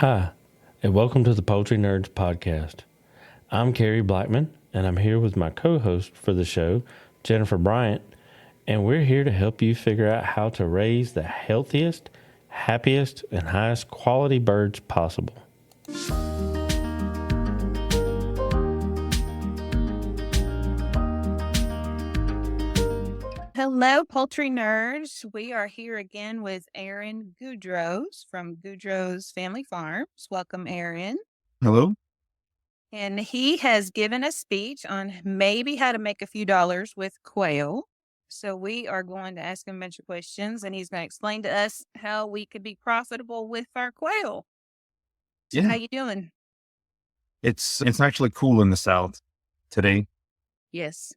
Hi, and welcome to the Poultry Nerds podcast. I'm Carrie Blackman, and I'm here with my co-host for the show, Jennifer Bryant, and we're here to help you figure out how to raise the healthiest, happiest, and highest quality birds possible. Hello, poultry nerds. We are here again with Aaron Guidroz from Guidroz Family Farms. Welcome, Aaron. Hello. And he has given a speech on maybe how to make a few dollars with quail. So we are going to ask him a bunch of questions, and he's going to explain to us how we could be profitable with our quail. So Yeah. how you doing? It's actually cool in the South today. Yes.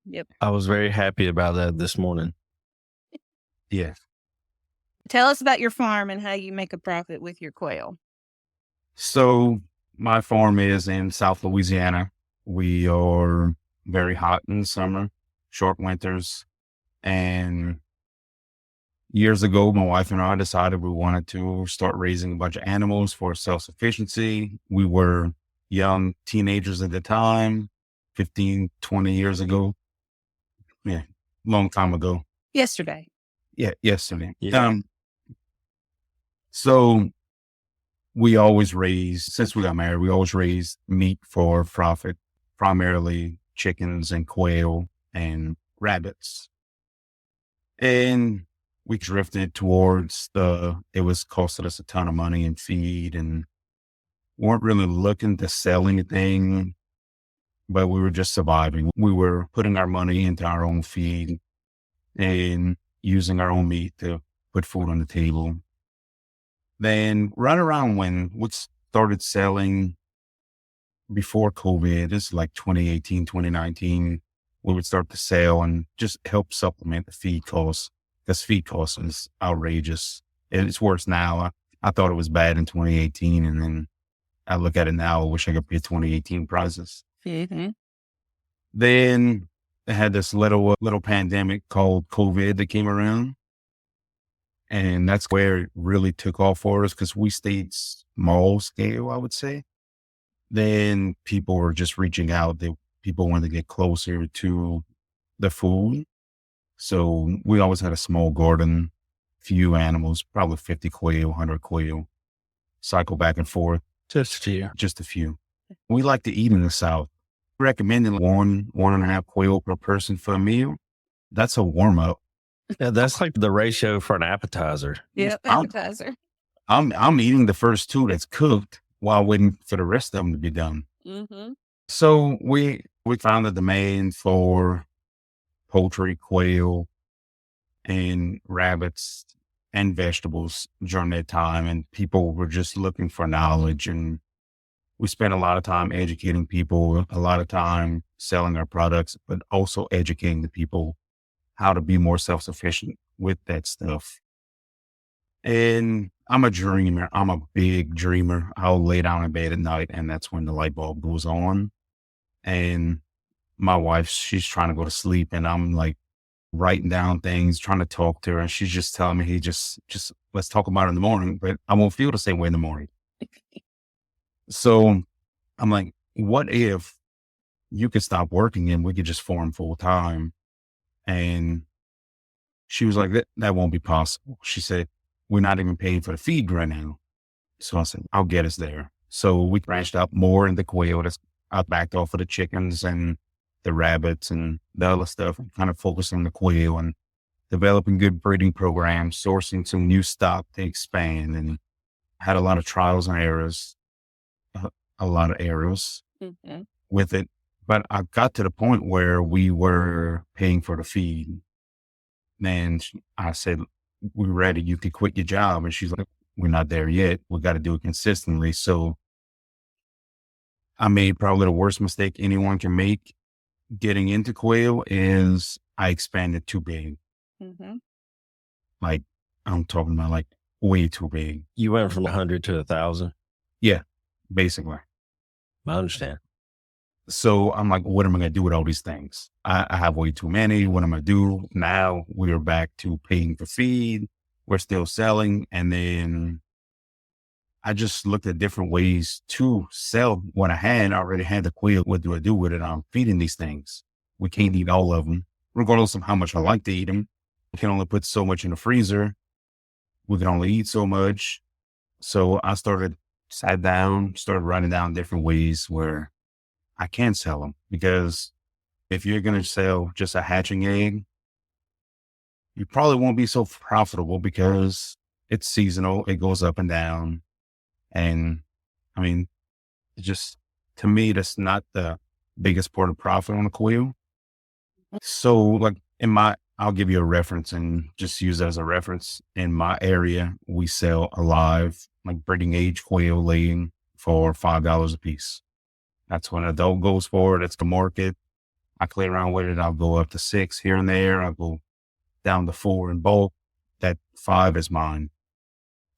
Yep. I was very happy about that this morning. Yeah. Tell us about your farm and how you make a profit with your quail. So my farm is in South Louisiana. We are very hot in the summer, short winters. And years ago, my wife and I decided we wanted to start raising a bunch of animals for self-sufficiency. We were young teenagers at the time, 15, 20 years ago. Yeah, long time ago. Yesterday. Yeah, yesterday. Yeah. So we always raised, since we got married, we always raised meat for profit, primarily chickens and quail and rabbits. And we drifted towards it was costing us a ton of money in feed and weren't really looking to sell anything, but we were just surviving. We were putting our money into our own feed and using our own meat to put food on the table. Then right around when we started selling before COVID, this is like 2018, 2019, we would start to sell and just help supplement the feed costs, because feed costs is outrageous. It's worse now. I thought it was bad in 2018, and then I look at it now. I wish I could pay 2018 prices. Mm-hmm. Then they had this little pandemic called COVID that came around. And that's where it really took off for us, because we stayed small scale, I would say. Then people were just reaching out. People wanted to get closer to the food. So we always had a small garden, few animals, probably 50 quail, 100 quail, cycle back and forth. Just a few. We like to eat in the South. Recommending 1.5 quail per person for a meal. That's a warm up. Yeah, that's like the ratio for an appetizer. Yeah, appetizer. I'm eating the first two that's cooked while waiting for the rest of them to be done. Mm-hmm. So we found a demand for poultry, quail, and rabbits and vegetables during that time. And people were just looking for knowledge. And we spent a lot of time educating people, a lot of time selling our products, but also educating the people how to be more self-sufficient with that stuff. And I'm a dreamer. I'm a big dreamer. I'll lay down in bed at night and that's when the light bulb goes on. And my wife, she's trying to go to sleep and I'm like writing down things, trying to talk to her. And she's just telling me, hey, just let's talk about it in the morning, but I won't feel the same way in the morning. So I'm like, what if you could stop working and we could just farm full time? And she was like, that won't be possible. She said, we're not even paying for the feed right now. So I said, I'll get us there. So we branched out more into quail. I backed off of the chickens and the rabbits and the other stuff, and kind of focused on the quail and developing good breeding programs, sourcing some new stock to expand, and had a lot of trials and errors, Mm-hmm. with it. But I got to the point where we were paying for the feed. And I said, we're ready. You could quit your job. And she's like, we're not there yet. We got to do it consistently. So I made probably the worst mistake anyone can make getting into quail is I expanded too big. Mm-hmm. Like I'm talking about like way too big. You went from 100 to 1,000. Yeah, basically. I understand. So I'm like, what am I going to do with all these things? I have way too many. What am I going to do? Now we're back to paying for feed. We're still selling. And then I just looked at different ways to sell what I had. I already had the quail. What do I do with it? I'm feeding these things. We can't eat all of them, regardless of how much I like to eat them. We can only put so much in the freezer. We can only eat so much. So I sat down, started writing down different ways where I can sell them. Because if you're going to sell just a hatching egg, you probably won't be so profitable because it's seasonal. It goes up and down. And I mean, just to me, that's not the biggest part of profit on a quail. So like I'll give you a reference and just use that as a reference. In my area, we sell alive, like breeding age quail laying for $5 a piece. That's what an adult goes for. That's the market. I play around with it. I'll go up to 6 here and there. I'll go down to 4 in bulk. That 5 is mine.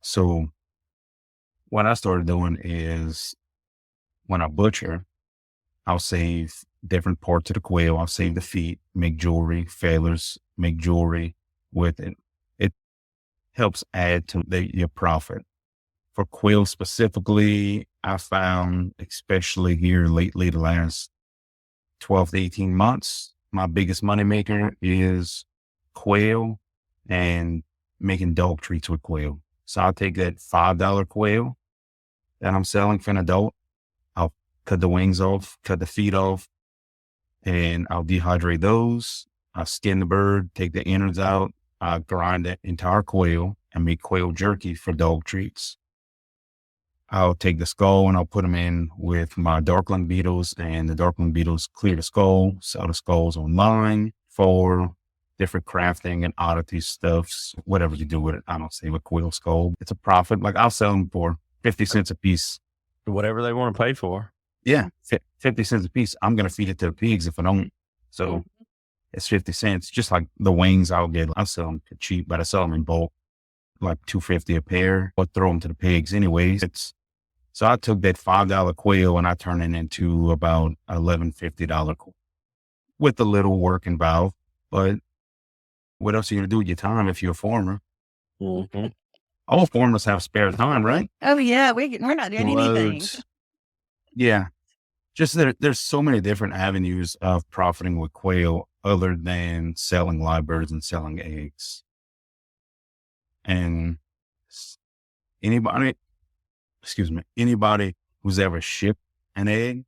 So what I started doing is when I butcher, I'll save different parts of the quail. I'll save the feet, make jewelry, feathers, make jewelry with it. It helps add to your profit. For quail specifically, I found, especially here lately, the last 12 to 18 months, my biggest moneymaker is quail and making dog treats with quail. So I'll take that $5 quail that I'm selling for an adult. I'll cut the wings off, cut the feet off, and I'll dehydrate those. I'll skin the bird, take the innards out. I'll grind that entire quail and make quail jerky for dog treats. I'll take the skull and I'll put them in with my darkling beetles, and the darkling beetles clear the skull, sell the skulls online for different crafting and oddity stuffs, whatever you do with it. I don't save a quail skull. It's a profit. Like I'll sell them for 50 cents a piece. Whatever they want to pay for. Yeah. 50 cents a piece. I'm going to feed it to the pigs if I don't. So it's 50 cents. Just like the wings I'll sell them cheap, but I sell them in bulk, like $2.50 a pair, or throw them to the pigs anyways. So I took that $5 quail and I turned it into about $11.50 with a little work involved. But what else are you going to do with your time if you're a farmer? Mm-hmm. All farmers have spare time, right? Oh yeah, we're not doing anything. Yeah. Just there's so many different avenues of profiting with quail other than selling live birds and selling eggs. And anybody who's ever shipped an egg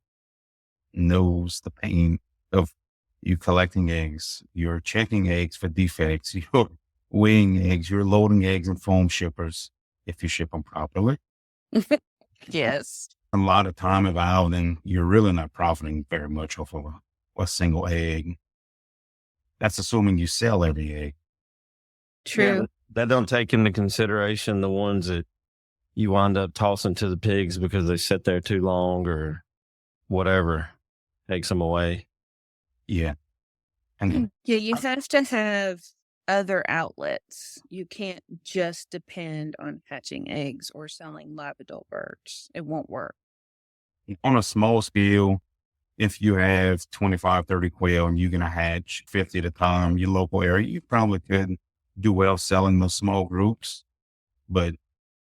knows the pain of you collecting eggs. You're checking eggs for defects. You're weighing eggs. You're loading eggs in foam shippers if you ship them properly. Yes. A lot of time involved, and you're really not profiting very much off of a single egg. That's assuming you sell every egg. True. Yeah, that don't take into consideration the ones that you wind up tossing to the pigs because they sit there too long or whatever takes them away. Yeah. And yeah, you have to have other outlets. You can't just depend on hatching eggs or selling live adult birds. It won't work. On a small scale, if you have 25, 30 quail and you're going to hatch 50 at a time, your local area, you probably could do well selling those small groups. But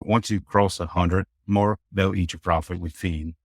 once you cross 100 mark, they'll eat your profit with feed.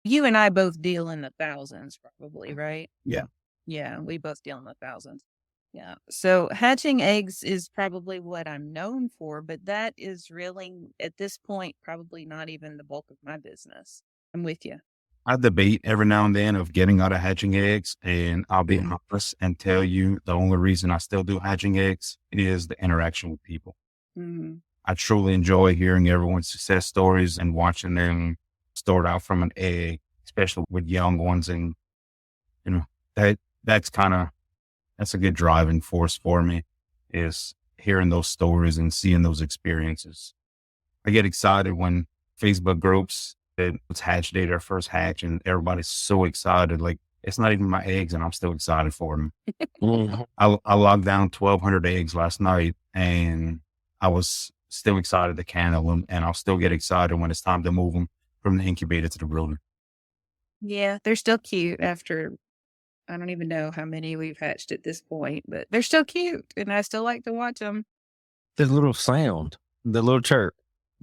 You and I both deal in the thousands, probably, right? Yeah. Yeah, we both deal in the thousands. Yeah. So hatching eggs is probably what I'm known for, but that is really, at this point, probably not even the bulk of my business. I'm with you. I debate every now and then of getting out of hatching eggs, and I'll be honest and tell you the only reason I still do hatching eggs is the interaction with people. Mm-hmm. I truly enjoy hearing everyone's success stories and watching them start out from an egg, especially with young ones. And, that's a good driving force for me, is hearing those stories and seeing those experiences. I get excited when Facebook groups that it's hatch day, their first hatch, and everybody's so excited. Like, it's not even my eggs and I'm still excited for them. I logged down 1,200 eggs last night and I was still excited to candle them, and I'll still get excited when it's time to move them from the incubator to the brooder. Yeah, they're still cute after, I don't even know how many we've hatched at this point, but they're still cute and I still like to watch them. The little sound, the little chirp.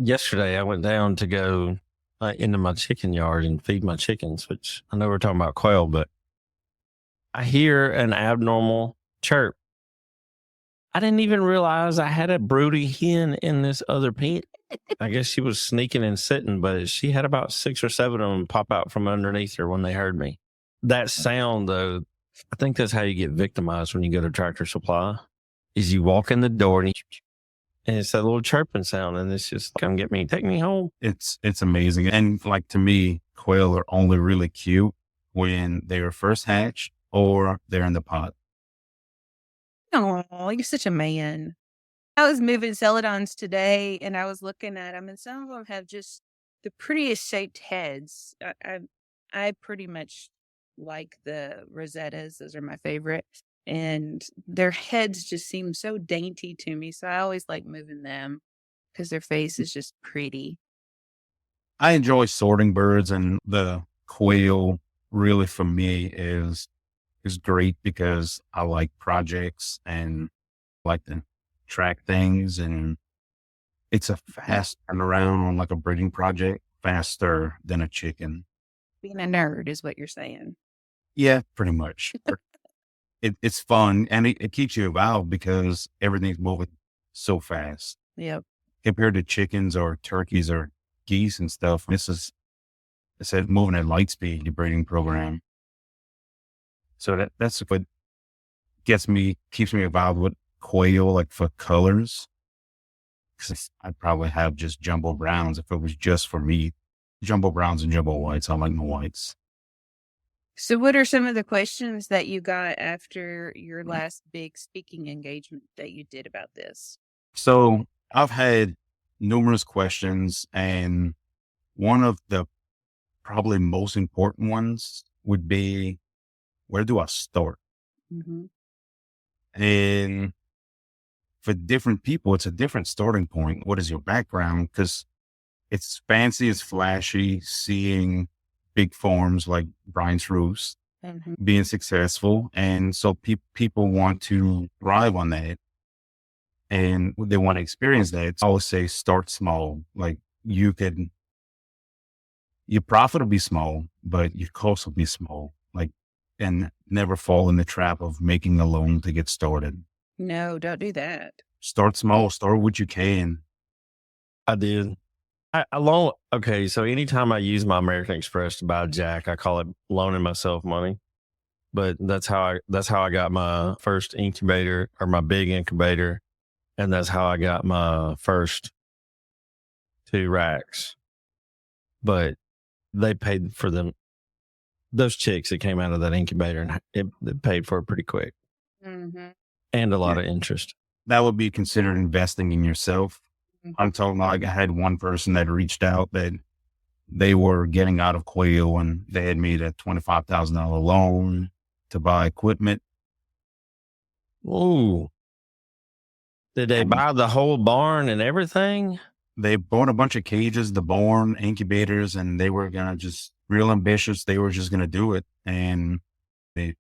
yesterday I went down to go into my chicken yard and feed my chickens, which I know we're talking about quail, but I hear an abnormal chirp. I didn't even realize I had a broody hen in this other pen. I guess she was sneaking and sitting, but she had about 6 or 7 of them pop out from underneath her when they heard me. That sound, though, I think that's how you get victimized when you go to Tractor Supply, is you walk in the door and it's that little chirping sound, and it's just, come get me, take me home. It's amazing. And like, to me, quail are only really cute when they were first hatched or they're in the pot. Oh, you're such a man. I was moving celadons today, and I was looking at them, and some of them have just the prettiest shaped heads. I pretty much like the Rosettas; those are my favorite, and their heads just seem so dainty to me. So I always like moving them because their face is just pretty. I enjoy sorting birds, and the quail really for me is great because I like projects and like to track things, and it's a fast turnaround on like a breeding project, faster than a chicken. Being a nerd is what you're saying. Yeah, pretty much. It's fun, and it keeps you involved because everything's moving so fast. Yep. Compared to chickens or turkeys or geese and stuff, this is, it said, moving at light speed, the breeding program. So that's what keeps me involved with quail, like for colors. Because I'd probably have just jumbo browns if it was just for meat. Jumbo browns and jumbo whites. I like my whites. So what are some of the questions that you got after your last big speaking engagement that you did about this? So I've had numerous questions, and one of the probably most important ones would be, where do I start? Mm-hmm. And for different people, it's a different starting point. What is your background? Because it's fancy, it's flashy, seeing big farms like Brian's Roost being successful. And so people want to thrive on that, and they want to experience that. I always say, start small. Like, your profit will be small, but your cost will be small. Like, and never fall in the trap of making a loan to get started. No, don't do that. Start small, start what you can. I did. Okay, so anytime I use my American Express to buy a jack, I call it loaning myself money. But that's how I got my first incubator, or my big incubator, and that's how I got my first 2 racks. But they paid for them. Those chicks that came out of that incubator, and it paid for it pretty quick, and a lot of interest. That would be considered investing in yourself. I'm talking like, I had one person that reached out that they were getting out of quail, and they had made a $25,000 loan to buy equipment. Ooh. Did they buy the whole barn and everything? They bought a bunch of cages, the barn, incubators, and they were going to just, real ambitious. They were just going to do it. And it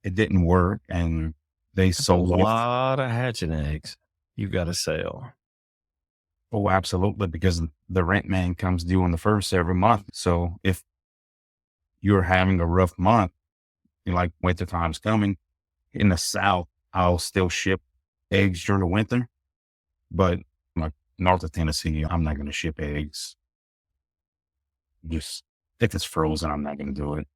didn't work. And they sold a lot of hatching eggs you got to sell. Oh, absolutely. Because the rent man comes due on the 1st every month. So if you're having a rough month, like winter time's coming, in the South, I'll still ship eggs during the winter. But like north of Tennessee, I'm not going to ship eggs. Just if it's frozen, I'm not going to do it.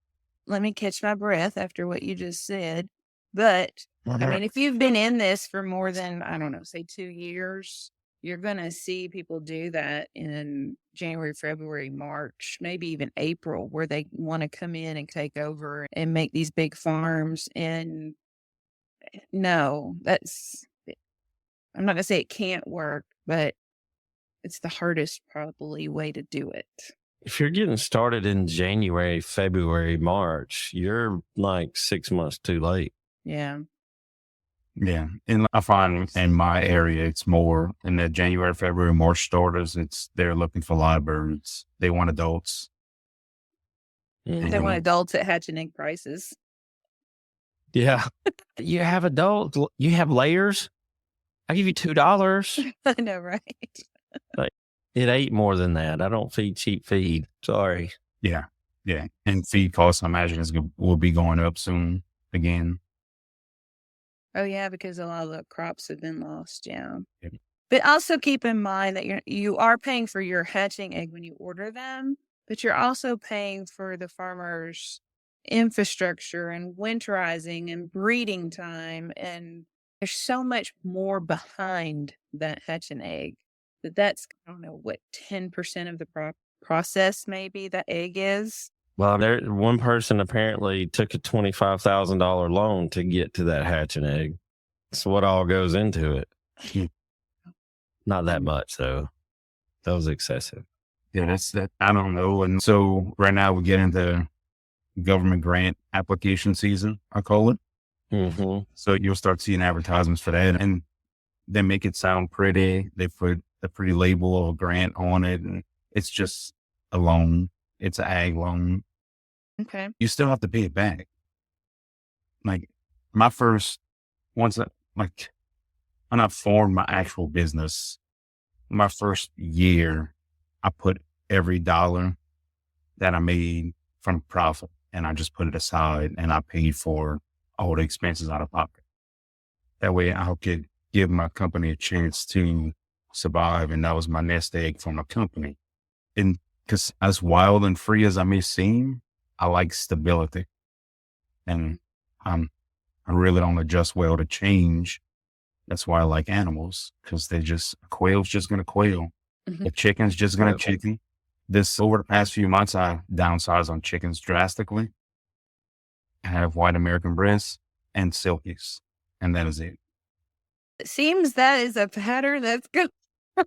Let me catch my breath after what you just said. But I mean, if you've been in this for more than, I don't know, say 2 years, you're going to see people do that in January, February, March, maybe even April, where they want to come in and take over and make these big farms. And no, I'm not going to say it can't work, but it's the hardest probably way to do it. If you're getting started in January, February, March, you're like 6 months too late. Yeah. Yeah. And I find in my area, it's more in the January, February, March starters. They're looking for live birds. They want adults. They want adults at hatching egg prices. Yeah. You have adults. You have layers. I give you $2. I know, right? Like, it ate more than that. I don't feed cheap feed. Sorry. Yeah. Yeah. And feed costs, I imagine, will be going up soon again. Oh yeah, because a lot of the crops have been lost. Yeah. Yep. But also keep in mind that you are paying for your hatching egg when you order them, but you're also paying for the farmer's infrastructure and winterizing and breeding time. And there's so much more behind that hatching egg that's, I don't know, what, 10% of the process maybe the egg is. Well, one person apparently took a $25,000 loan to get to that hatching egg. That's what all goes into it. Not that much, though. That was excessive. Yeah, that's that. I don't know. And so right now we get into government grant application season, I call it. Mm-hmm. So you'll start seeing advertisements for that, and they make it sound pretty. They put a pretty label of a grant on it, and it's just a loan. It's an ag loan. Okay. You still have to pay it back. Like my first, when I formed my actual business, my first year, I put every dollar that I made from profit and I just put it aside and I paid for all the expenses out of pocket. That way I could give my company a chance to survive. And that was my nest egg for my company. And because as wild and free as I may seem, I like stability. And I really don't adjust well to change. That's why I like animals, because a quail's just going to quail. Mm-hmm. A chicken's just going to chicken. Over the past few months, I downsized on chickens drastically. I have white American breasts and silkies, and that is it. It seems that is a pattern that's going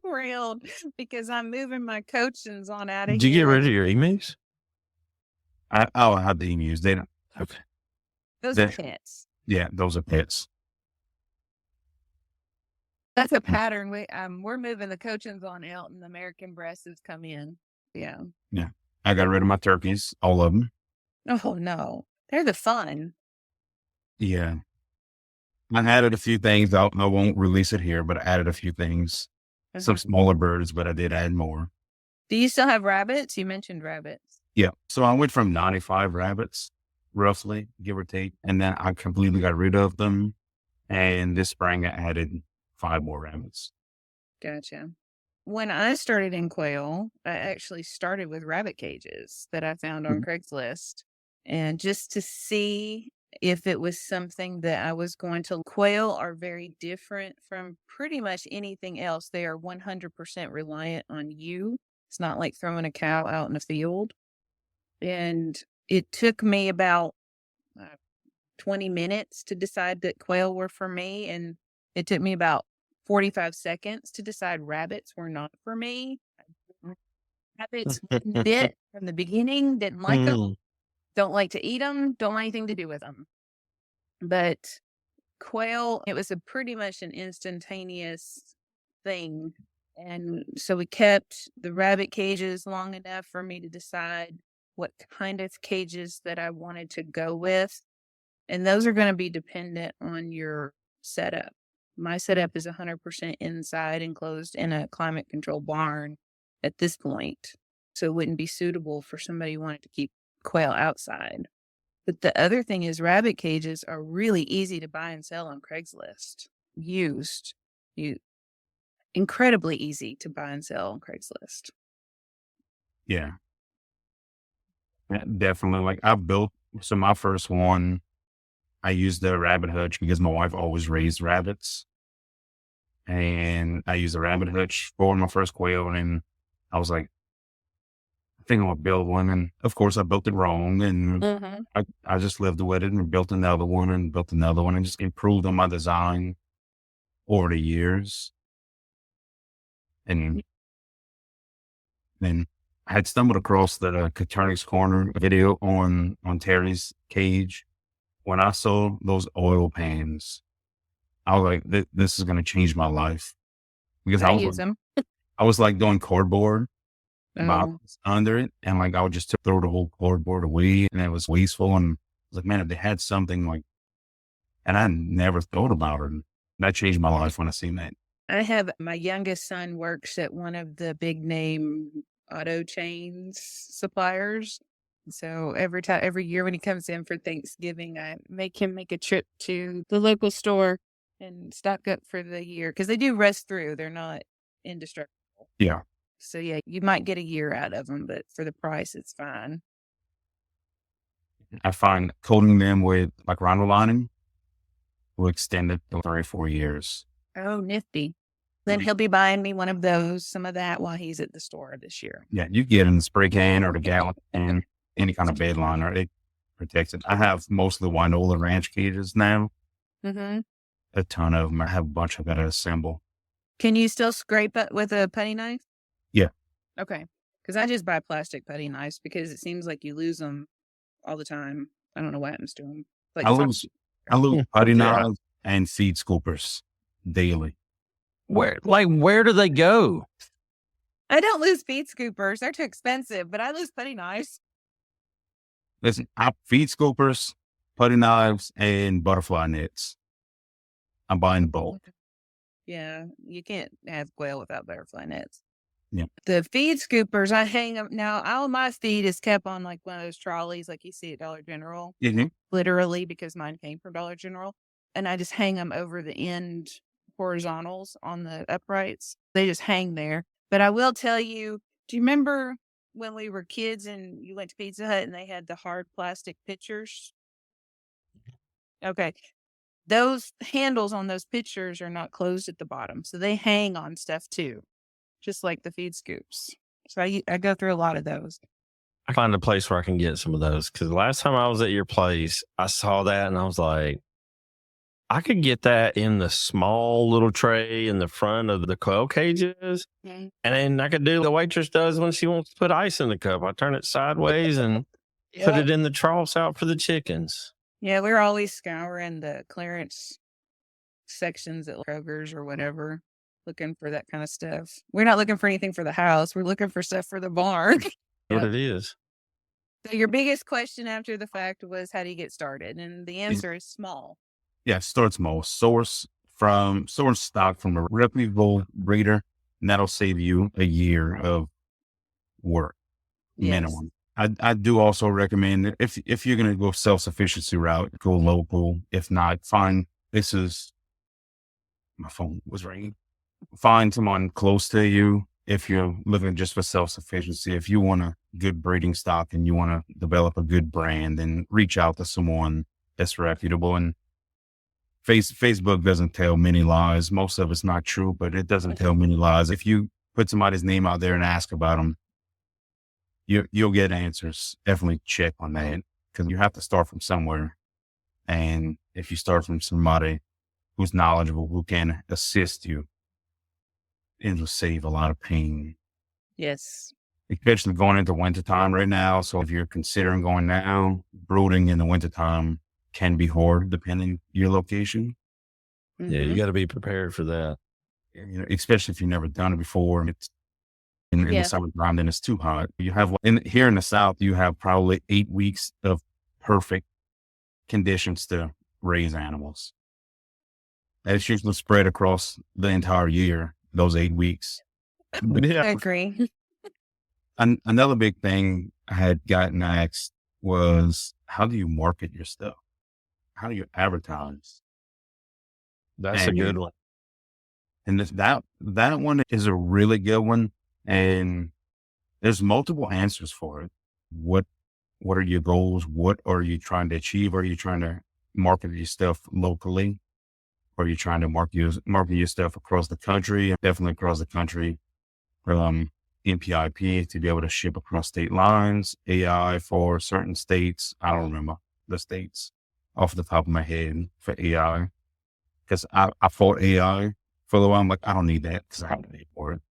around because I'm moving my coachings on out of here. Did you get rid of your emus? I have the emus. They don't. Okay. Those are pets. Yeah, those are pets. That's a pattern. We're moving the coachings on out, and the American breasts has come in. Yeah. Yeah. I got rid of my turkeys, all of them. Oh no, they're the fun. Yeah. I added a few things. I won't release it here, but I added a few things. Mm-hmm. Some smaller birds, but I did add more. Do you still have rabbits? You mentioned rabbits. Yeah. So I went from 95 rabbits, roughly, give or take. And then I completely got rid of them. And this spring I added 5 more rabbits. Gotcha. When I started in quail, I actually started with rabbit cages that I found on Craigslist. And just to see if it was something that I was going to. Quail are very different from pretty much anything else. They are 100% reliant on you. It's not like throwing a cow out in a field. And it took me about 20 minutes to decide that quail were for me. And it took me about 45 seconds to decide rabbits were not for me. Rabbits bit from the beginning, didn't like them, don't like to eat them, don't want anything to do with them. But quail, it was pretty much an instantaneous thing. And so we kept the rabbit cages long enough for me to decide what kind of cages that I wanted to go with. And those are going to be dependent on your setup. My setup is 100% inside enclosed in a climate control barn at this point. So it wouldn't be suitable for somebody who wanted to keep quail outside. But the other thing is rabbit cages are really easy to buy and sell on Craigslist. Used. Incredibly easy to buy and sell on Craigslist. Yeah. Definitely. Like my first one, I used the rabbit hutch because my wife always raised rabbits. And I used a rabbit hutch for my first quail. And I was like, I think I'm going to build one. And of course, I built it wrong. And I just lived with it and built another one and just improved on my design over the years. And then I had stumbled across the Coturnix corner video on Terry's cage. When I saw those oil pans, I was like, this is going to change my life. Because I use them. I was like doing cardboard boxes under it. And like, I would just throw the whole cardboard away and it was wasteful. And I was like, man, if they had something like, and I never thought about it. That changed my life when I seen that. I have my youngest son works at one of the big name auto chains suppliers. So every year when he comes in for Thanksgiving, I make him make a trip to the local store and stock up for the year because they do rust through. They're not indestructible. Yeah. So yeah, you might get a year out of them, but for the price, it's fine. I find coating them with like rhino lining will extend it to 3 or 4 years. Oh, nifty. Then he'll be buying me one of those, some of that while he's at the store this year. Yeah, you get in the spray can or the gallon can, any kind of bed liner, it protects it. I have mostly Winola ranch cages now. Mm-hmm. A ton of them. I have a bunch of that to assemble. Can you still scrape it with a putty knife? Yeah. Okay. Because I just buy plastic putty knives because it seems like you lose them all the time. I don't know what happens to them. Like I lose putty knives and seed scoopers daily. Where do they go? I don't lose feed scoopers. They're too expensive, but I lose putty knives. Listen, I feed scoopers, putty knives, and butterfly nets. I'm buying both. Yeah, you can't have quail without butterfly nets. Yeah. The feed scoopers, I hang them. Now, all my feed is kept on like one of those trolleys like you see at Dollar General. Mm-hmm. Literally, because mine came from Dollar General. And I just hang them over the end horizontals on the uprights. They just hang there. But I will tell you, do you remember when we were kids and you went to Pizza Hut and they had the hard plastic pitchers? Okay. Those handles on those pitchers are not closed at the bottom. So they hang on stuff too, just like the feed scoops. So I go through a lot of those. I find a place where I can get some of those because the last time I was at your place, I saw that and I was like, I could get that in the small little tray in the front of the quail cages. Mm-hmm. And then I could do the waitress does when she wants to put ice in the cup. I turn it sideways and put it in the troughs out for the chickens. Yeah, we're always scouring the clearance sections at Kroger's or whatever, looking for that kind of stuff. We're not looking for anything for the house. We're looking for stuff for the barn. What it is. So your biggest question after the fact was, how do you get started? And the answer is small. Yeah, start small. Source stock from a reputable breeder, and that'll save you a year of work minimum. I do also recommend that if you're going to go self-sufficiency route, go local. If not, my phone was ringing. Find someone close to you. If you're looking just for self-sufficiency, if you want a good breeding stock and you want to develop a good brand, then reach out to someone that's reputable. And Facebook doesn't tell many lies. Most of it's not true, but it doesn't tell many lies. If you put somebody's name out there and ask about them, you'll get answers. Definitely check on that because you have to start from somewhere. And if you start from somebody who's knowledgeable, who can assist you, it'll save a lot of pain. Yes. Especially going into wintertime right now. So if you're considering going now, brooding in the wintertime can be hard depending your location. Mm-hmm. Yeah, you got to be prepared for that. You know, especially if you've never done it before. It's in the summertime, then it's too hot. You have here in the South, you have probably 8 weeks of perfect conditions to raise animals. And it's usually spread across the entire year, those 8 weeks. Yeah. I agree. Another big thing I had gotten asked was, how do you market your stuff? How do you advertise? That's a good one. And that one is a really good one. And there's multiple answers for it. What are your goals? What are you trying to achieve? Are you trying to market your stuff locally? Or are you trying to market your stuff across the country? Definitely across the country. NPIP to be able to ship across state lines. AI for certain states. I don't remember the states off the top of my head for AI. Because I fought AI for a while. I'm like, I don't need that because I have to pay for it.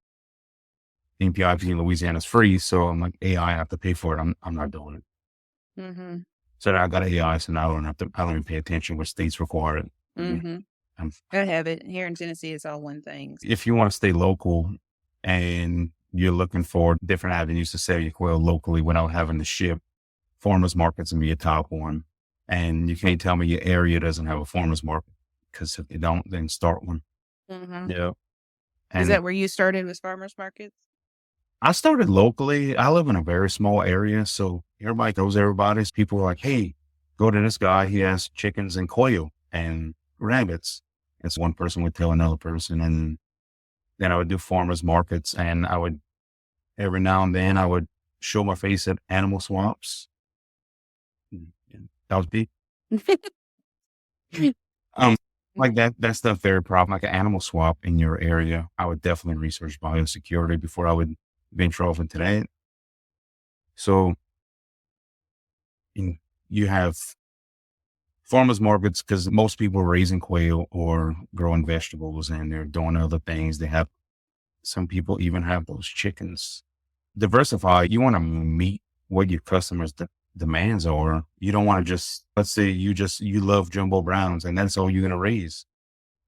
NPIP in Louisiana is free, so I'm like, AI, I have to pay for it. I'm not doing it. Mm-hmm. So I got AI, so now I don't even pay attention what states require it. Mm-hmm. I have it here in Tennessee. It's all one thing. If you want to stay local and you're looking for different avenues to sell your quail locally without having to ship, farmers markets can be a top one. And you can't tell me your area doesn't have a farmers market because if you don't, then start one. Mm-hmm. Yeah. And Is that where you started with farmers markets? I started locally. I live in a very small area, so everybody knows everybody. People are like, hey, go to this guy. He has chickens and quail and rabbits. And so one person would tell another person. And then I would do farmers markets, and I would, every now and then, I would show my face at animal swaps. And that was big. Like that stuff very problem, like an animal swap in your area. I would definitely research biosecurity before I would venture off into that. So you have farmers markets because most people are raising quail or growing vegetables and they're doing other things. They have, some people even have those chickens. Diversify. You want to meet what your customers' demands are. You don't want to just, let's say you love jumbo browns and that's all you're going to raise.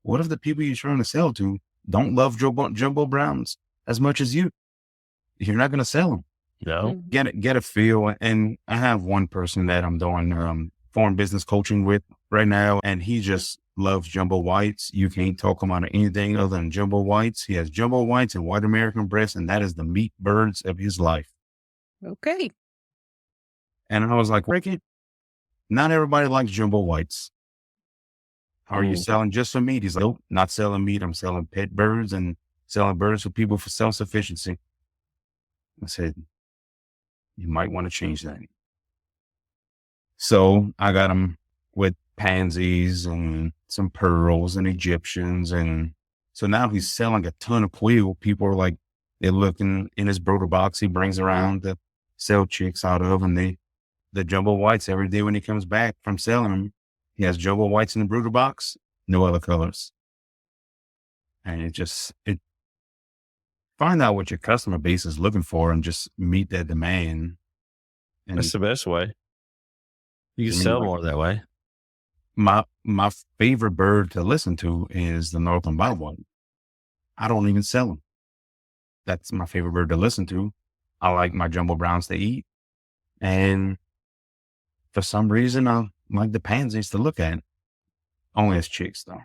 What if the people you're trying to sell to don't love jumbo browns as much as you? You're not going to sell them. No. Get a feel. And I have one person that I'm doing foreign business coaching with right now, and he just loves jumbo whites. You can't talk him out of anything other than jumbo whites. He has jumbo whites and white American breasts, and that is the meat birds of his life. Okay. And I was like, Ricky, not everybody likes jumbo whites. Are you selling just for meat? He's like, nope, not selling meat. I'm selling pet birds and selling birds for people for self-sufficiency. I said, you might want to change that. So I got him with pansies and some pearls and Egyptians. And so now he's selling a ton of quail. People are like, they're looking in his brooder box he brings around to sell chicks out of. And the jumbo whites every day when he comes back from selling them, he has jumbo whites in the brooder box, no other colors. And find out what your customer base is looking for and just meet that demand. And that's the best way. You can sell more that way. My favorite bird to listen to is the northern bobwhite. I don't even sell them. That's my favorite bird to listen to. I like my jumbo browns to eat. And for some reason, I like the pansies to look at. Only as chicks, though.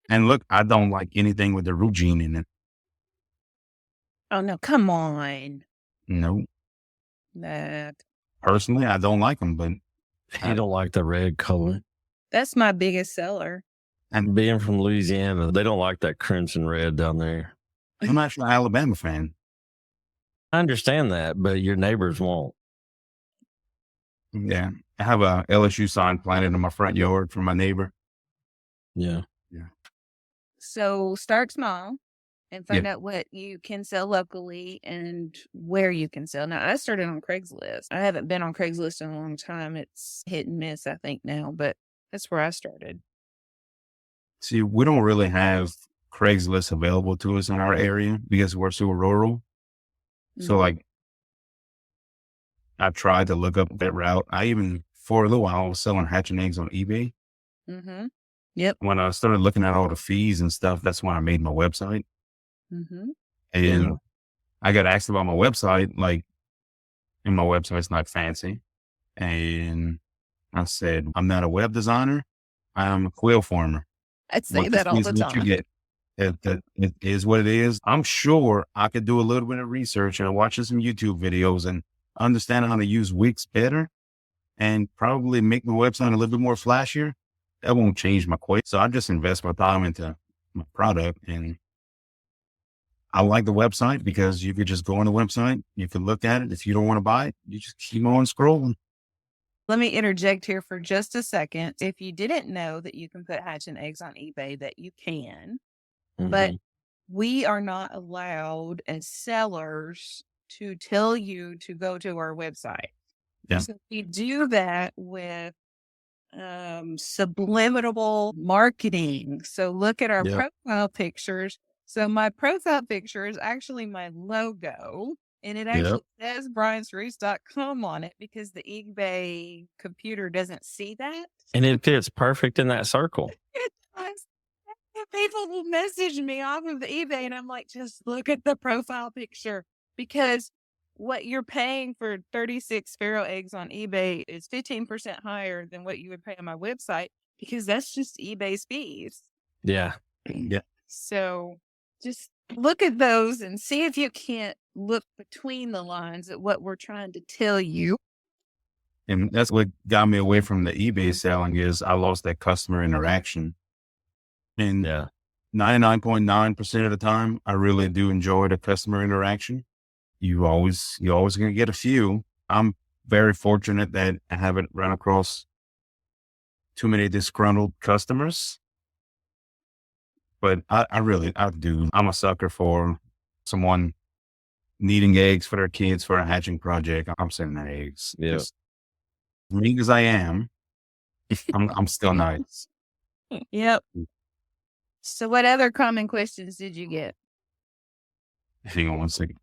And look, I don't like anything with the root gene in it. Oh, no, come on. No. That. Personally, I don't like them, but You don't like the red color. That's my biggest seller. And being from Louisiana, they don't like that crimson red down there. I'm actually an Alabama fan. I understand that, but your neighbors won't. Yeah. I have a LSU sign planted in my front yard from my neighbor. Yeah. So start small and find out what you can sell locally and where you can sell. Now, I started on Craigslist. I haven't been on Craigslist in a long time. It's hit and miss, I think, now, but that's where I started. See, we don't really have Craigslist available to us in our area because we're so rural. So like, I tried to look up that route. For a little while, I was selling hatching eggs on eBay. Mm-hmm. Yep. When I started looking at all the fees and stuff, that's when I made my website. Mm-hmm. And I got asked about my website, and my website's not fancy. And I said, I'm not a web designer. I'm a quail farmer. I'd say that all the time. You get. It is what it is. I'm sure I could do a little bit of research and watching some YouTube videos and understand how to use Wix better and probably make my website a little bit more flashier. That won't change my quail. So I just invest my time into my product. And I like the website because you could just go on the website. You can look at it. If you don't want to buy it, you just keep on scrolling. Let me interject here for just a second. If you didn't know that you can put hatching eggs on eBay, that you can, but we are not allowed as sellers to tell you to go to our website. Yeah. So we do that with subliminal marketing. So look at our profile pictures. So my profile picture is actually my logo, and it actually says briansreese.com on it because the eBay computer doesn't see that. And it fits perfect in that circle. It does. People will message me off of the eBay, and I'm like, just look at the profile picture, because what you're paying for 36 sparrow eggs on eBay is 15% higher than what you would pay on my website. because that's just eBay's fees. Yeah. Yeah. So just look at those and see if you can't look between the lines at what we're trying to tell you. And that's what got me away from the eBay selling is I lost that customer interaction. And Yeah. 99.9% of the time, I really do enjoy the customer interaction. You always going to get a few. I'm very fortunate that I haven't run across too many disgruntled customers, but I do. I'm a sucker for someone needing eggs for their kids for a hatching project. I'm sending eggs. Yeah. Just as mean as I am, I'm still nice. Yep. So what other common questions did you get? Hang on one second.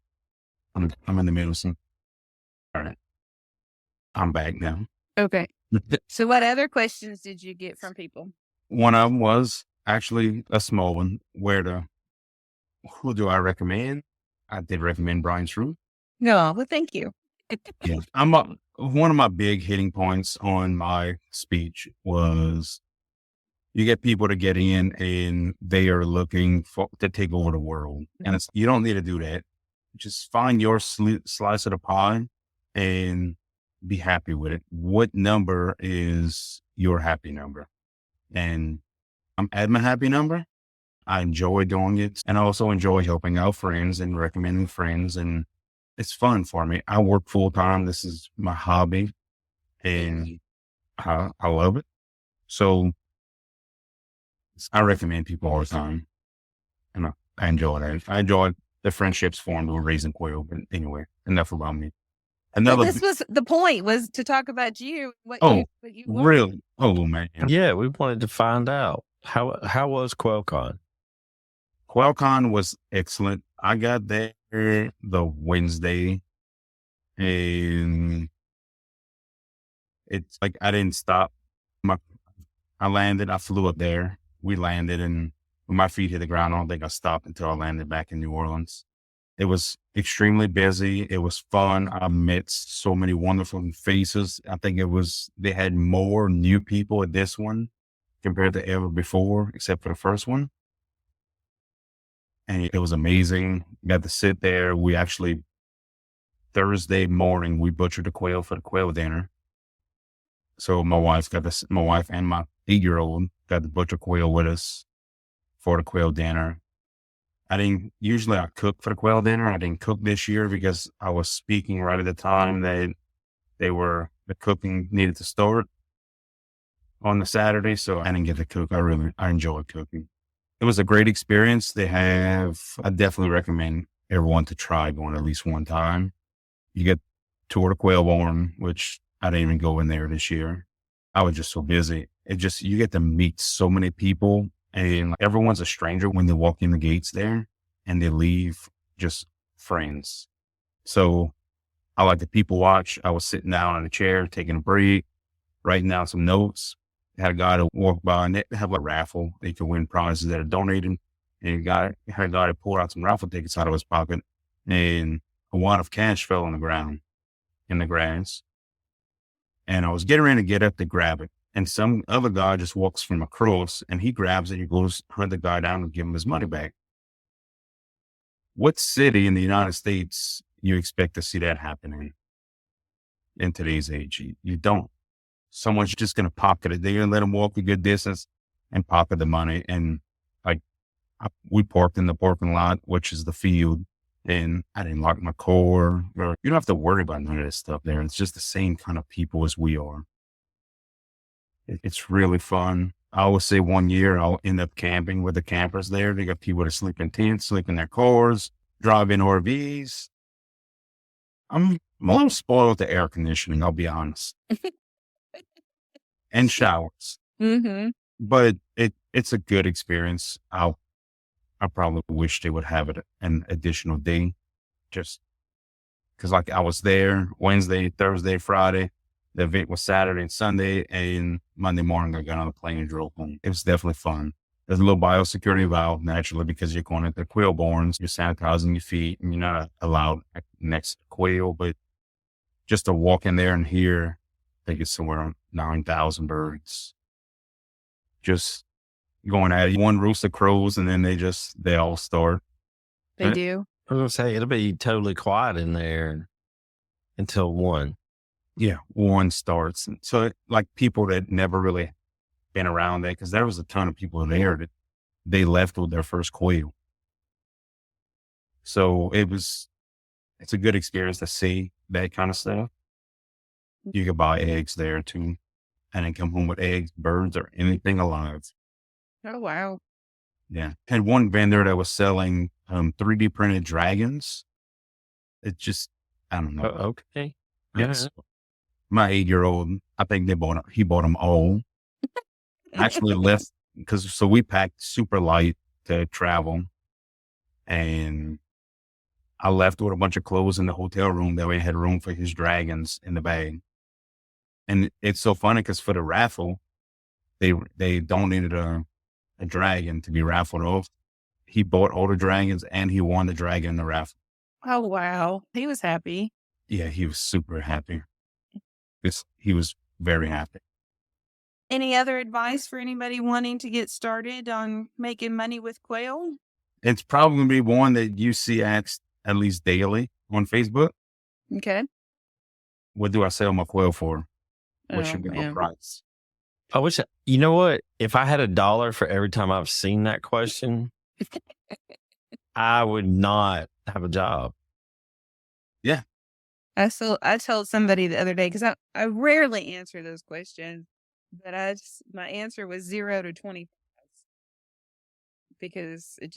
I'm in the middle of some. All right. I'm back now. Okay. So what other questions did you get from people? One of them was actually a small one who do I recommend? I did recommend Brian Shrew. No, well, thank you. Yeah. One of my big hitting points on my speech was you get people to get in and they are looking to take over the world. And you don't need to do that. Just find your slice of the pie and be happy with it. What number is your happy number? And I'm at my happy number. I enjoy doing it. And I also enjoy helping out friends and recommending friends. And it's fun for me. I work full time. This is my hobby and I love it. So I recommend people all the time. And I enjoy that. I enjoy the friendships formed with raising quail. But anyway, enough about me. This was the point, was to talk about you. What you learned. Really? Oh, man. Yeah, we wanted to find out how was Quail Con? Quail Con was excellent. I got there the Wednesday and it's like I didn't stop. I flew up there. We landed and when my feet hit the ground, I don't think I stopped until I landed back in New Orleans. It was extremely busy. It was fun. I met so many wonderful faces. I think they had more new people at this one compared to ever before, except for the first one. And it was amazing. Got to sit there. We actually, Thursday morning, we butchered the quail for the quail dinner. So my wife and my 8-year-old got to butcher quail with us for the quail dinner. Usually I cook for the quail dinner. I didn't cook this year because I was speaking right at the time that the cooking needed to start on the Saturday. So I didn't get to cook. I enjoyed cooking. It was a great experience. I definitely recommend everyone to try going at least one time. You get tour the quail barn, which I didn't even go in there this year. I was just so busy. You get to meet so many people. And everyone's a stranger when they walk in the gates there and they leave just friends. So I like to people watch. I was sitting down in a chair, taking a break, writing down some notes. I had a guy to walk by and they have a raffle. They could win prizes that are donated. And had a guy to pull out some raffle tickets out of his pocket and a wad of cash fell on the ground in the grass. And I was getting ready to get up to grab it. And some other guy just walks from across and he grabs it. He goes, hunt the guy down and give him his money back. What city in the United States you expect to see that happening in today's age? You don't. Someone's just going to pocket it. They're going to let him walk a good distance and pocket the money. And we parked in the parking lot, which is the field. And I didn't lock my car. You don't have to worry about none of this stuff there. It's just the same kind of people as we are. It's really fun. I always say one year I'll end up camping with the campers there. They got people that sleep in tents, sleep in their cars, drive in RVs. I'm a little spoiled with the air conditioning, I'll be honest. And showers. Mm-hmm. But it's a good experience. I probably wish they would have it an additional day just because I was there Wednesday, Thursday, Friday. The event was Saturday and Sunday, and Monday morning I got on the plane and drove home. It was definitely fun. There's a little biosecurity valve naturally because you're going at the quail barns, you're sanitizing your feet, and you're not allowed next to the quail. But just to walk in there and hear, I think it's somewhere around 9,000 birds. just going at it. One rooster crows and then they all start. They do. I was going to say, it'll be totally quiet in there until one. Yeah, one starts. And so like people that never really been around that, because there was a ton of people there that they left with their first quail. So it's a good experience to see that kind of stuff. You can buy eggs there too, and then come home with eggs, birds, or anything alive. Oh, wow. Yeah. Had one vendor that was selling 3D printed dragons. It just, I don't know. Okay. Yes. My 8-year-old, I think he bought them all. Actually left so we packed super light to travel, and I left with a bunch of clothes in the hotel room that we had room for his dragons in the bag. And it's so funny because for the raffle, they donated a dragon to be raffled off. He bought all the dragons and he won the dragon in the raffle. Oh, wow. He was happy. Yeah, he was super happy. He was very happy. Any other advice for anybody wanting to get started on making money with quail? It's probably going to be one that you see asked at least daily on Facebook. Okay. What do I sell my quail for? What should be my man. price? I wish, you know what? If I had $1 for every time I've seen that question, I would not have a job. Yeah. I told somebody the other day, because I rarely answer those questions, but my answer was 0 to 25, because it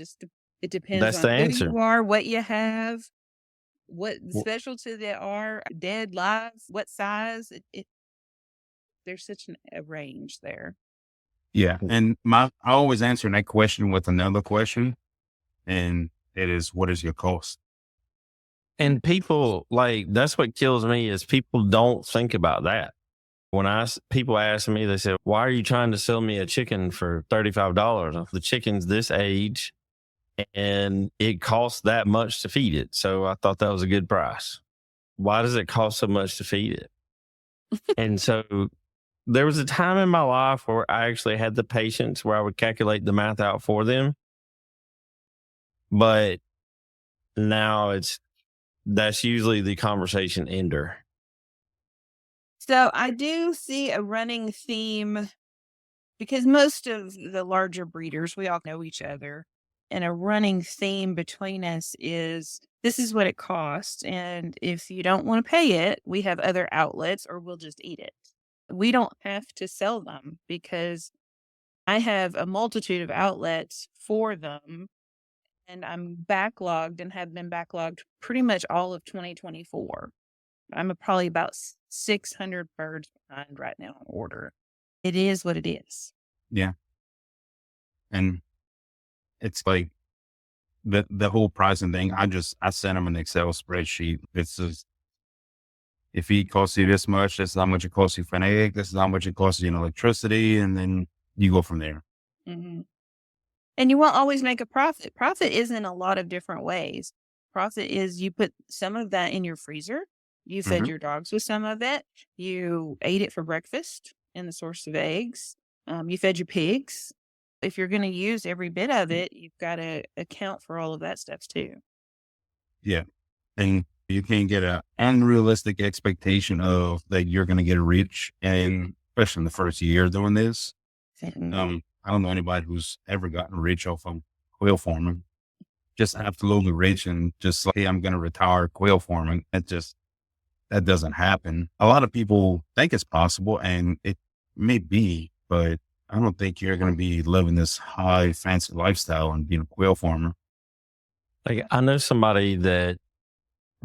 depends That's on the who answer. you are, what you have, what specialty they are, dead, live, what size. There's such a range there. Yeah. And I always answer that question with another question, and it is, what is your cost? And people, like, that's what kills me is people don't think about that. When people ask me, they say, why are you trying to sell me a chicken for $35? The chicken's this age and it costs that much to feed it. So I thought that was a good price. Why does it cost so much to feed it? And so there was a time in my life where I actually had the patience where I would calculate the math out for them. But now that's usually the conversation ender. So I do see a running theme, because most of the larger breeders, we all know each other. And a running theme between us is, this is what it costs. And if you don't want to pay it, we have other outlets, or we'll just eat it. We don't have to sell them, because I have a multitude of outlets for them. And I'm backlogged and have been backlogged pretty much all of 2024. I'm probably about 600 birds behind right now on order. It is what it is. Yeah. And it's like the whole pricing thing. I sent them an Excel spreadsheet. It's just, if it costs you this much, this is how much it costs you for an egg. This is how much it costs you in electricity. And then you go from there. Mm-hmm. And you won't always make a profit. Profit is in a lot of different ways. Profit is you put some of that in your freezer. You fed your dogs with some of it. You ate it for breakfast in the source of eggs. You fed your pigs. If you're going to use every bit of it, you've got to account for all of that stuff too. Yeah. And you can't get an unrealistic expectation of that you're going to get rich, and especially in the first year doing this. I don't know anybody who's ever gotten rich off of quail farming. Just absolutely rich and just like, hey, I'm going to retire quail farming. That doesn't happen. A lot of people think it's possible, and it may be, but I don't think you're going to be living this high fancy lifestyle and being a quail farmer. Like, I know somebody that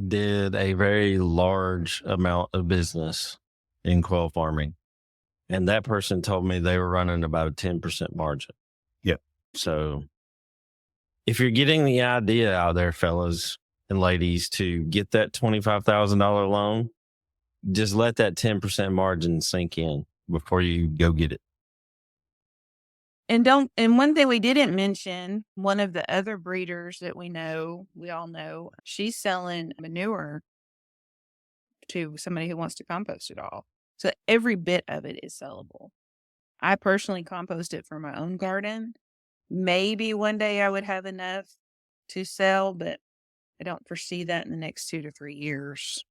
did a very large amount of business in quail farming, and that person told me they were running about a 10% margin. Yeah. So if you're getting the idea out there, fellas and ladies, to get that $25,000 loan, just let that 10% margin sink in before you go get it. And one thing we didn't mention, one of the other breeders that we all know, she's selling manure to somebody who wants to compost it all. So every bit of it is sellable. I personally compost it for my own garden. Maybe one day I would have enough to sell, but I don't foresee that in the next 2 to 3 years.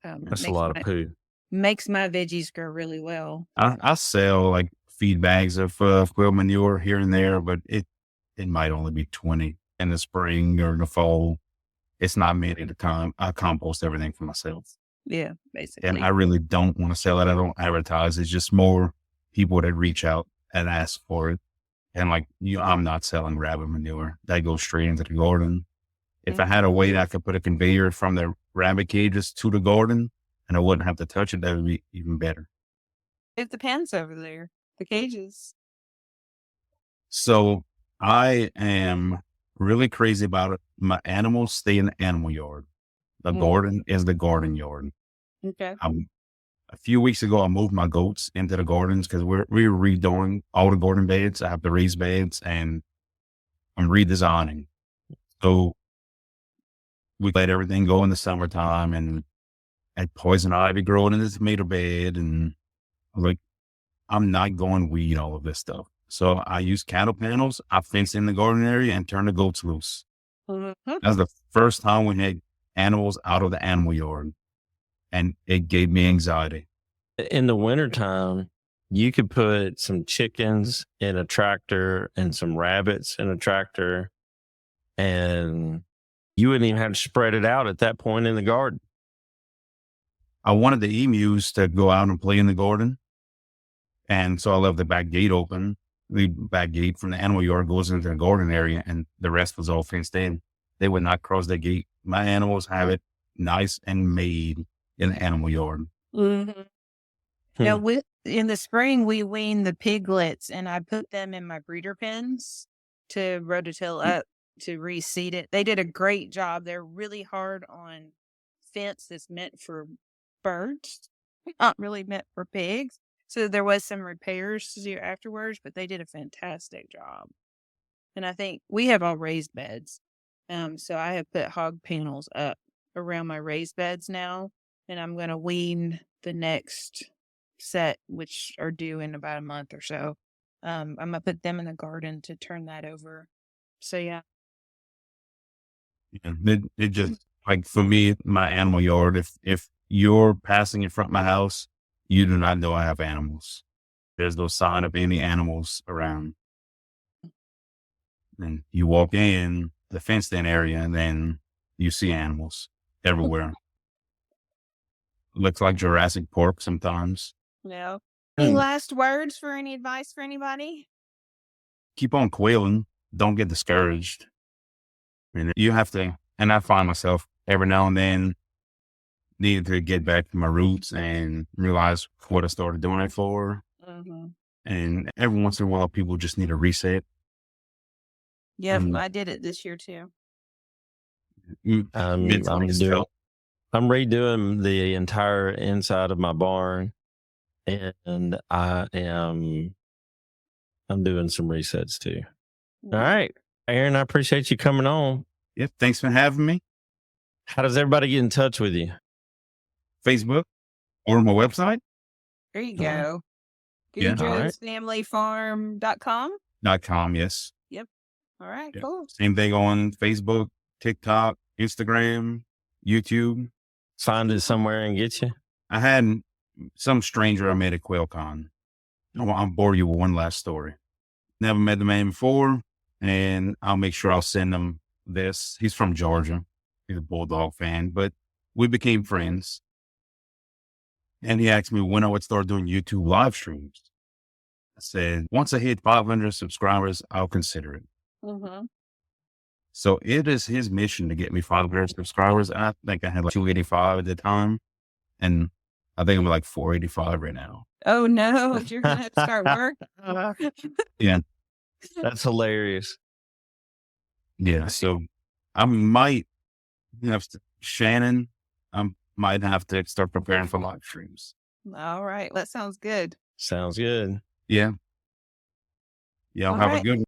That's a lot of poo. Makes my veggies grow really well. I sell like feed bags of quail manure here and there, but it might only be 20 in the spring or in the fall. It's not many at the time. I compost everything for myself. Yeah, basically. And I really don't want to sell it. I don't advertise. It's just more people that reach out and ask for it. And like I'm not selling rabbit manure. That goes straight into the garden. If I had a way that I could put a conveyor from the rabbit cages to the garden and I wouldn't have to touch it, that would be even better. It depends over there. The cages. So I am really crazy about it. My animals stay in the animal yard. The garden is the garden yard. Okay. A few weeks ago, I moved my goats into the gardens because we're redoing all the garden beds. I have the raised beds and I'm redesigning. So we let everything go in the summertime and had poison ivy growing in the tomato bed. And I was like, I'm not going to weed all of this stuff. So I use cattle panels. I fence in the garden area and turn the goats loose. That was the first time we had animals out of the animal yard. And it gave me anxiety. In the wintertime, you could put some chickens in a tractor and some rabbits in a tractor, and you wouldn't even have to spread it out at that point in the garden. I wanted the emus to go out and play in the garden. And so I left the back gate open. The back gate from the animal yard goes into the garden area, and the rest was all fenced in. They would not cross the gate. My animals have it nice and made in the animal yard. Mm-hmm. Now, in the spring, we wean the piglets, and I put them in my breeder pens to rototill up to reseed it. They did a great job. They're really hard on fence that's meant for birds, not really meant for pigs. So there was some repairs to do afterwards, but they did a fantastic job. And I think we have all raised beds. So I have put hog panels up around my raised beds now, and I'm going to wean the next set, which are due in about a month or so. I'm going to put them in the garden to turn that over. So, yeah. It just, like for me, my animal yard, if you're passing in front of my house, you do not know I have animals. There's no sign of any animals around. And you walk in the fenced in area and then you see animals everywhere. Looks like Jurassic Park sometimes. No. Any last words for any advice for anybody? Keep on quailing. Don't get discouraged. I mean, you have to, and I find myself every now and then needing to get back to my roots and realize what I started doing it for. Mm-hmm. And every once in a while, people just need a reset. Yep, I did it this year too. I'm redoing the entire inside of my barn, and I'm doing some resets too. All right, Aaron, I appreciate you coming on. Yep, thanks for having me. How does everybody get in touch with you? Facebook or my website. There you go. Guidrozfamilyfarm.com. .com, yes. Yep. All right, cool. Same thing on Facebook, TikTok, Instagram, YouTube. Find it somewhere and get you. I had some stranger I met at Quail Con. I'll bore you with one last story. Never met the man before, and I'll make sure I'll send him this. He's from Georgia. He's a Bulldog fan, but we became friends. And he asked me when I would start doing YouTube live streams. I said, once I hit 500 subscribers, I'll consider it. Mm-hmm. So it is his mission to get me 500 subscribers. I think I had like 285 at the time. And I think I'm like 485 right now. Oh, no. You're going to have to start work. Yeah. That's hilarious. Yeah. So I might have to, Shannon, I might have to start preparing for live streams. All right. That sounds good. Sounds good. Yeah. Yeah. I'll have a good one.